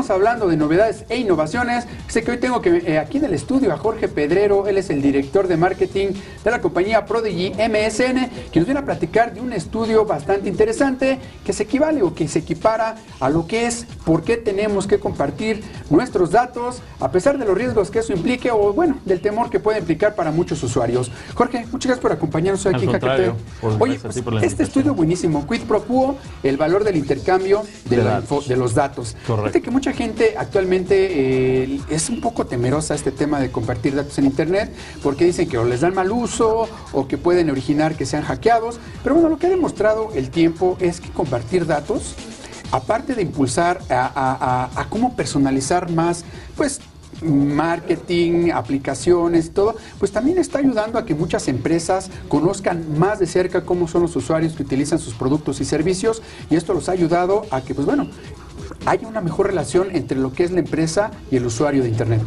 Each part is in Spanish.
estamos hablando de novedades e innovaciones, sé que hoy tengo aquí en el estudio a Jorge Pedrero. Él es el director de marketing de la compañía Prodigy MSN, que nos viene a platicar de un estudio bastante interesante que se equivale o que se equipara a lo que es por qué tenemos que compartir nuestros datos, a pesar de los riesgos que eso implique o, bueno, del temor que puede implicar para muchos usuarios. Jorge, muchas gracias por acompañarnos hoy aquí en Hackatech. Oye, pues, este estudio buenísimo, Quid Pro Quo, el valor del intercambio de los datos. Fíjate que mucha gente actualmente es un poco temerosa este tema de compartir datos en Internet, porque dicen que o les dan mal uso o que pueden originar que sean hackeados. Pero bueno, lo que ha demostrado el tiempo es que compartir datos, aparte de impulsar a cómo personalizar más, pues, marketing, aplicaciones, todo, pues también está ayudando a que muchas empresas conozcan más de cerca cómo son los usuarios que utilizan sus productos y servicios, y esto los ha ayudado a que, pues bueno, haya una mejor relación entre lo que es la empresa y el usuario de Internet.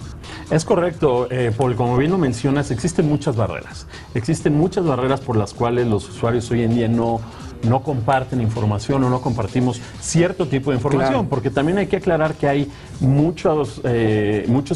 Es correcto, Paul, como bien lo mencionas, existen muchas barreras. Existen muchas barreras por las cuales los usuarios hoy en día no comparten información o no compartimos cierto tipo de información, claro, porque también hay que aclarar que hay muchos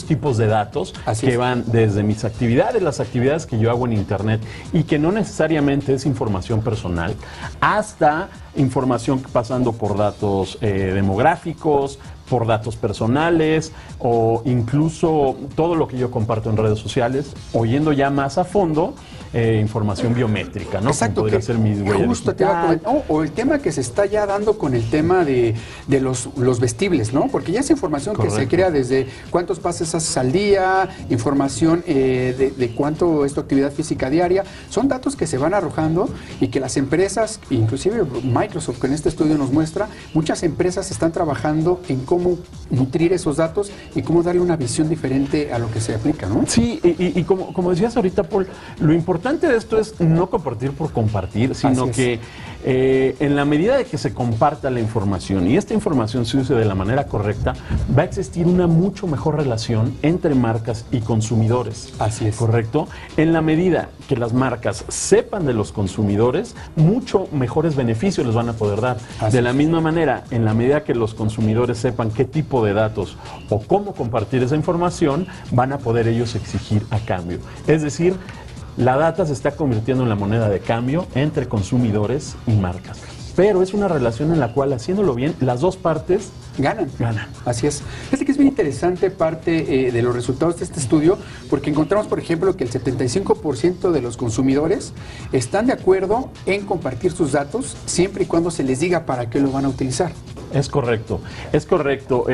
tipos de datos que van desde mis actividades, las actividades que yo hago en Internet y que no necesariamente es información personal, hasta información pasando por datos demográficos, por datos personales o incluso todo lo que yo comparto en redes sociales, o yendo ya más a fondo, información biométrica, ¿no? Exacto, podría ser mi huella justo digital. O el tema que se está ya dando con el tema de los vestibles, ¿no? Porque ya es información que se crea desde cuántos pases haces al día, información de cuánto es tu actividad física diaria. Son datos que se van arrojando y que las empresas, inclusive Microsoft, que en este estudio nos muestra, muchas empresas están trabajando en cómo nutrir esos datos y cómo darle una visión diferente a lo que se aplica, ¿no? Sí, y como decías ahorita, Paul, lo importante de esto es no compartir por compartir, sino que en la medida de que se comparta la información y esta información se use de la manera correcta, va a existir una mucho mejor relación entre marcas y consumidores. Así es. ¿Correcto? En la medida que las marcas sepan de los consumidores, mucho mejores beneficios les van a poder dar. De la misma manera, en la medida que los consumidores sepan qué tipo de datos o cómo compartir esa información, van a poder ellos exigir a cambio. Es decir, la data se está convirtiendo en la moneda de cambio entre consumidores y marcas. Pero es una relación en la cual, haciéndolo bien, las dos partes ganan. Así es. Fíjate que es bien interesante parte de los resultados de este estudio, porque encontramos, por ejemplo, que el 75% de los consumidores están de acuerdo en compartir sus datos siempre y cuando se les diga para qué lo van a utilizar. Es correcto, es correcto.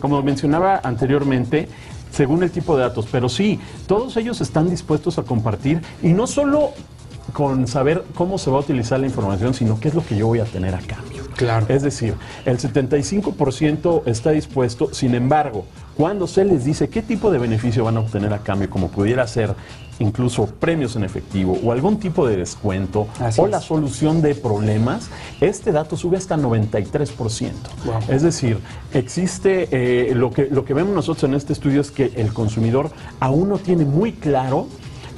Como mencionaba anteriormente, según el tipo de datos, pero sí, todos ellos están dispuestos a compartir, y no solo con saber cómo se va a utilizar la información, sino qué es lo que yo voy a tener a cambio. Claro. Es decir, el 75% está dispuesto, sin embargo, cuando se les dice qué tipo de beneficio van a obtener a cambio, como pudiera ser incluso premios en efectivo o algún tipo de descuento o la solución de problemas, este dato sube hasta 93%. Wow. Es decir, existe, lo que vemos nosotros en este estudio es que el consumidor aún no tiene muy claro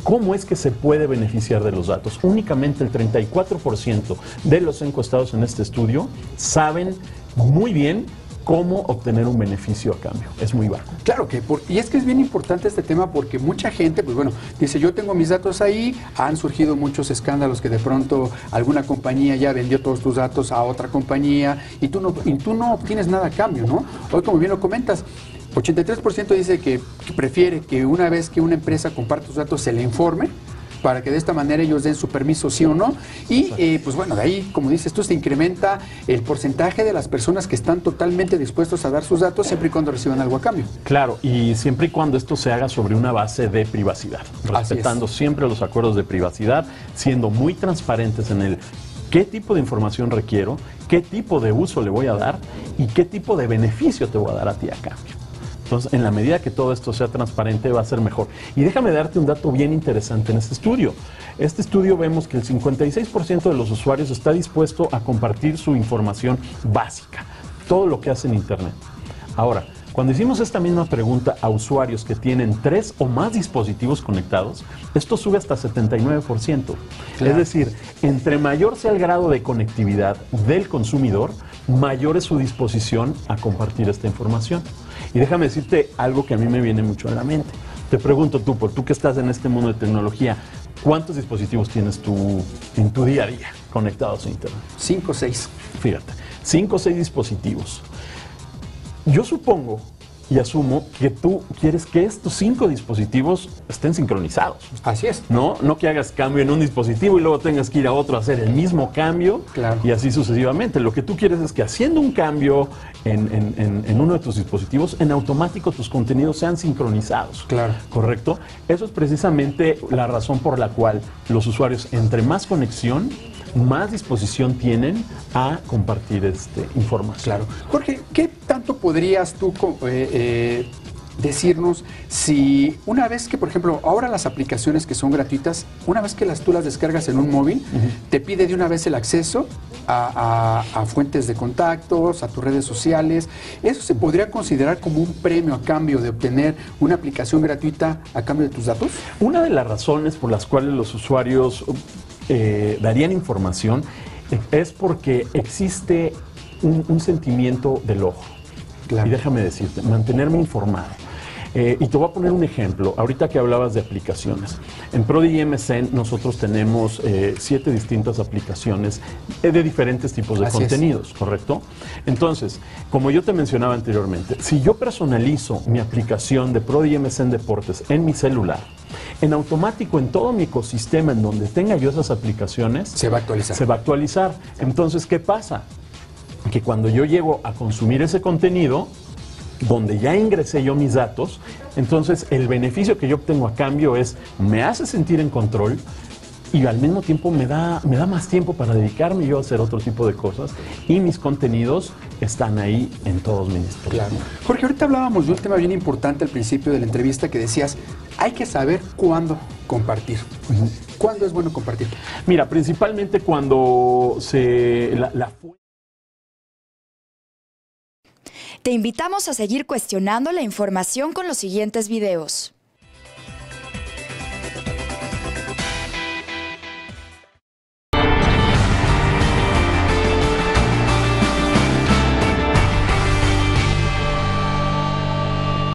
¿cómo es que se puede beneficiar de los datos? Únicamente el 34% de los encuestados en este estudio saben muy bien cómo obtener un beneficio a cambio. Es muy bajo. Claro que, y es que es bien importante este tema porque mucha gente, pues bueno, dice, yo tengo mis datos ahí, han surgido muchos escándalos que de pronto alguna compañía ya vendió todos tus datos a otra compañía y tú no obtienes nada a cambio, ¿no? Hoy, como bien lo comentas, 83% dice que prefiere que una vez que una empresa comparte sus datos se le informe para que de esta manera ellos den su permiso sí o no, y pues bueno, de ahí, como dices tú, se incrementa el porcentaje de las personas que están totalmente dispuestos a dar sus datos siempre y cuando reciban algo a cambio. Claro, y siempre y cuando esto se haga sobre una base de privacidad, respetando siempre los acuerdos de privacidad, siendo muy transparentes en el qué tipo de información requiero, qué tipo de uso le voy a dar y qué tipo de beneficio te voy a dar a ti a cambio. Entonces, en la medida que todo esto sea transparente, va a ser mejor. Y déjame darte un dato bien interesante en este estudio. Este estudio vemos que el 56% de los usuarios está dispuesto a compartir su información básica, todo lo que hace en Internet. Ahora, cuando hicimos esta misma pregunta a usuarios que tienen 3 o más dispositivos conectados, esto sube hasta 79%. Claro. Es decir, entre mayor sea el grado de conectividad del consumidor, mayor es su disposición a compartir esta información. Y déjame decirte algo que a mí me viene mucho a la mente. Te pregunto tú, por tú que estás en este mundo de tecnología, ¿cuántos dispositivos tienes tú en tu día a día conectados a Internet? 5 o 6. Fíjate, 5 o 6 dispositivos. Yo supongo y asumo que tú quieres que estos 5 dispositivos estén sincronizados. Así es. No que hagas cambio en un dispositivo y luego tengas que ir a otro a hacer el mismo cambio, claro, y así sucesivamente. Lo que tú quieres es que haciendo un cambio en uno de tus dispositivos, en automático tus contenidos sean sincronizados. Claro. ¿Correcto? Eso es precisamente la razón por la cual los usuarios, entre más conexión, más disposición tienen a compartir información. Claro. Jorge, ¿qué tanto podrías tú decirnos si una vez que, por ejemplo, ahora las aplicaciones que son gratuitas, una vez que tú las descargas en un móvil, te pide de una vez el acceso a fuentes de contactos, a tus redes sociales? ¿Eso se podría considerar como un premio a cambio de obtener una aplicación gratuita a cambio de tus datos? Una de las razones por las cuales los usuarios darían información es porque existe un sentimiento del ojo. Claro. Y déjame decirte, mantenerme informado. Y te voy a poner un ejemplo. Ahorita que hablabas de aplicaciones. En Prodigy MSN nosotros tenemos 7 distintas aplicaciones de diferentes tipos de contenidos, ¿correcto? Entonces, como yo te mencionaba anteriormente, si yo personalizo mi aplicación de Prodigy MSN Deportes en mi celular, en automático en todo mi ecosistema en donde tenga yo esas aplicaciones, se va a actualizar. Se va a actualizar. Entonces, ¿qué pasa? Que cuando yo llego a consumir ese contenido, donde ya ingresé yo mis datos, entonces el beneficio que yo obtengo a cambio es, me hace sentir en control y al mismo tiempo me da más tiempo para dedicarme yo a hacer otro tipo de cosas, y mis contenidos están ahí en todos mis dispositivos. Claro. Jorge, ahorita hablábamos de un tema bien importante al principio de la entrevista que decías, hay que saber cuándo compartir. ¿Cuándo es bueno compartir? Mira, principalmente cuando Te invitamos a seguir cuestionando la información con los siguientes videos.